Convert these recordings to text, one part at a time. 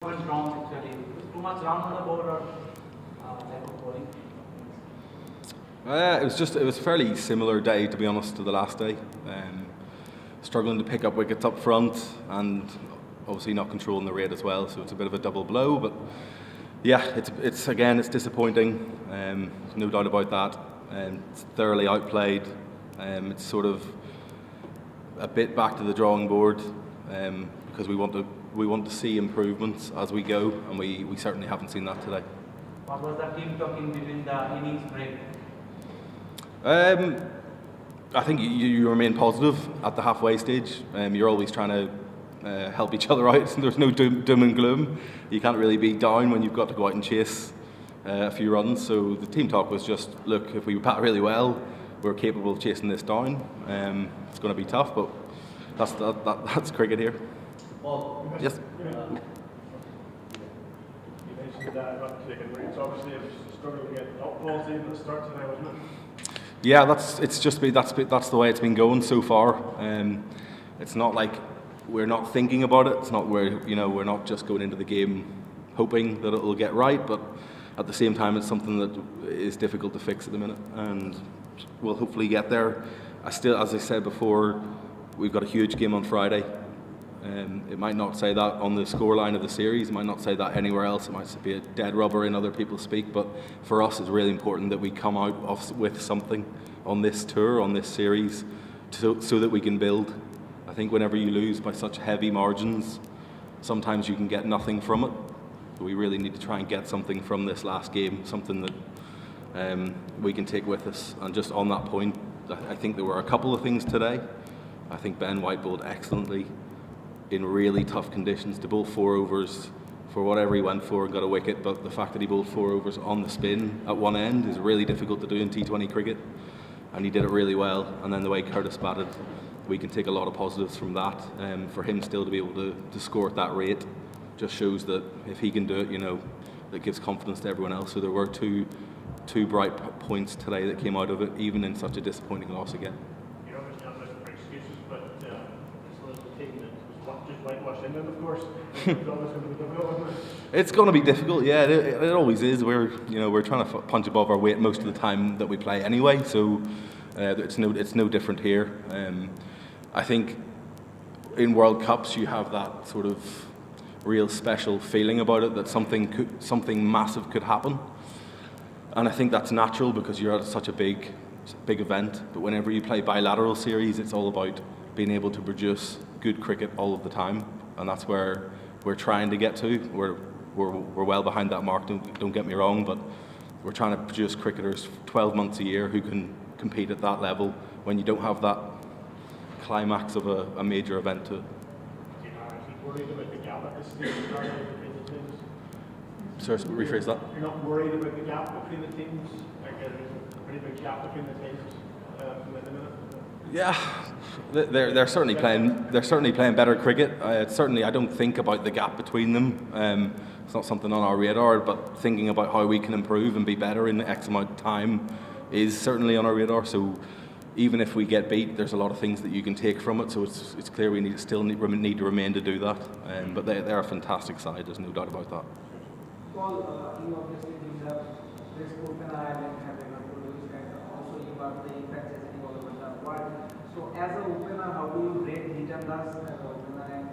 Went wrong actually? Too much run on the board or lack of bowling? It was a fairly similar day, to be honest, to the last day. Struggling to pick up wickets up front and obviously not controlling the rate as well, so it's a bit of a double blow. But yeah, it's disappointing. There's no doubt about that. It's thoroughly outplayed. It's sort of a bit back to the drawing board because we want to see improvements as we go, and we certainly haven't seen that today. What was the team talking between the innings break? I think you remain positive at the halfway stage. You're always trying to help each other out. There's no doom and gloom. You can't really be down when you've got to go out and chase a few runs. So the team talk was just, look, if we bat really well, we're capable of chasing this down. It's going to be tough, but that's cricket here. Well, yes. You mentioned that not taking rates. Obviously, it was struggling to get up balls even at the start today, wasn't it? Yeah, that's the way it's been going so far. It's not like we're not thinking about it. It's not we're not just going into the game hoping that it'll get right, but at the same time, it's something that is difficult to fix at the minute, and we'll hopefully get there. As I said before, we've got a huge game on Friday. It might not say that on the scoreline of the series, it might not say that anywhere else, it might be a dead rubber in other people's speak, but for us it's really important that we come out with something on this tour, on this series, so that we can build. I think whenever you lose by such heavy margins, sometimes you can get nothing from it. So we really need to try and get something from this last game, something that we can take with us. And just on that point, I think there were a couple of things today. I think Ben White bowled excellently in really tough conditions to bowl 4 overs for whatever he went for and got a wicket, but the fact that he bowled 4 overs on the spin at one end is really difficult to do in T20 cricket, and he did it really well. And then the way Curtis batted, we can take a lot of positives from that. For him still to be able to score at that rate just shows that if he can do it, that gives confidence to everyone else. So there were two bright points today that came out of it, even in such a disappointing loss again. You're obviously not looking for excuses, but it's a little team that just whitewashed England, of course. It's always going to be difficult, isn't it? It's going to be difficult, yeah. It always is. We're trying to punch above our weight most of the time that we play anyway. So it's no different here. I think in World Cups you have that sort of real special feeling about it, that something massive could happen, and I think that's natural because you're at such a big event. But whenever you play bilateral series, it's all about being able to produce good cricket all of the time, and that's where we're trying to get to. We're well behind that mark, don't get me wrong, but we're trying to produce cricketers 12 months a year who can compete at that level when you don't have that climax of a major event to it. You know, are you worried about the gap at this stage between the teams? Sorry, rephrase that. You're not worried about the gap between the teams? Like there's a pretty big gap between the teams from the minute? Yeah, they're certainly playing better cricket. I don't think about the gap between them. It's not something on our radar, but thinking about how we can improve and be better in X amount of time is certainly on our radar. So even if we get beat, there's a lot of things that you can take from it. So it's clear we still need to remain to do that. But they're a fantastic side. There's no doubt about that. Paul, you obviously have this open eye and having a produce and also you got the franchise all over the world. So as an opener, how do you rate Heaton Das as an opener, and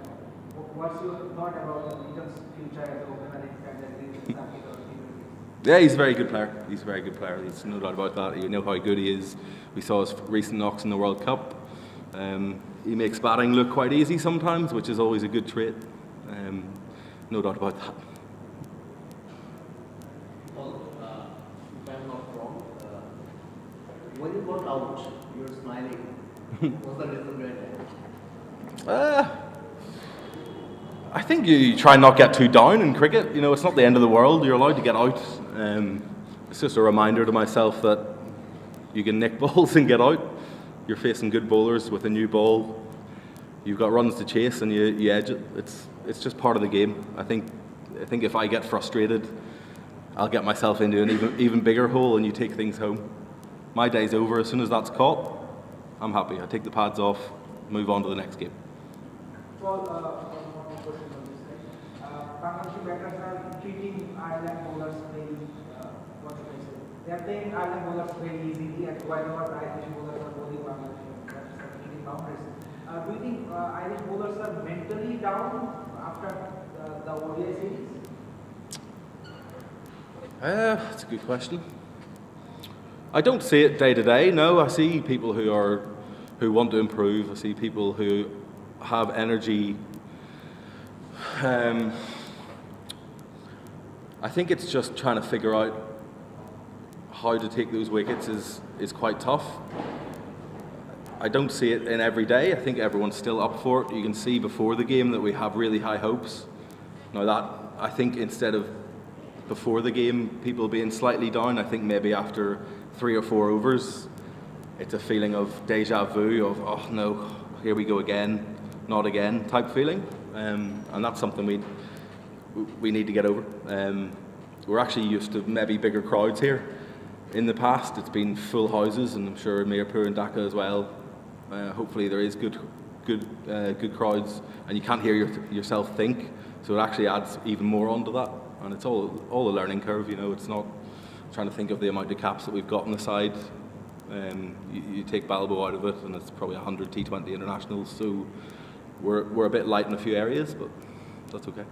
what's your thought about Heaton's future as an opener in franchise? Yeah, he's a very good player. He's a very good player. There's no doubt about that. You know how good he is. We saw his recent knocks in the World Cup. He makes batting look quite easy sometimes, which is always a good trait. No doubt about that. Well, if I'm not wrong, when you got out, you were smiling. What's the reason behind that? I think you try not get too down in cricket. It's not the end of the world. You're allowed to get out. It's just a reminder to myself that you can nick balls and get out. You're facing good bowlers with a new ball. You've got runs to chase and you edge it. It's just part of the game. I think if I get frustrated, I'll get myself into an even bigger hole and you take things home. My day's over. As soon as that's caught, I'm happy. I take the pads off, move on to the next game. Well, one more question on this thing. Bangladeshi batters are treating Ireland bowlers very, what should I say? They are playing Ireland bowlers very easily, and while not Irish bowlers are bowling Bangladeshi batters are hitting boundaries. Do you think Irish bowlers are mentally down after the ODI series? That's a good question. I don't see it day to day. No, I see people who want to improve. I see people who have energy. I think it's just trying to figure out how to take those wickets is quite tough. I don't see it in every day. I think everyone's still up for it. You can see before the game that we have really high hopes. Now that, I think instead of before the game people being slightly down, I think maybe after 3 or 4 overs it's a feeling of deja vu, of oh no, here we go again, not again type feeling, and that's something we need to get over. We're actually used to maybe bigger crowds here. In the past it's been full houses, and I'm sure Mirpur and Dhaka as well. Hopefully there is good crowds, and you can't hear yourself think, so it actually adds even more onto that. And it's all a learning curve, you know. It's not trying to think of the amount of caps that we've got on the side. You take Balbo out of it, and it's probably 100 T20 internationals. So we're a bit light in a few areas, but that's okay.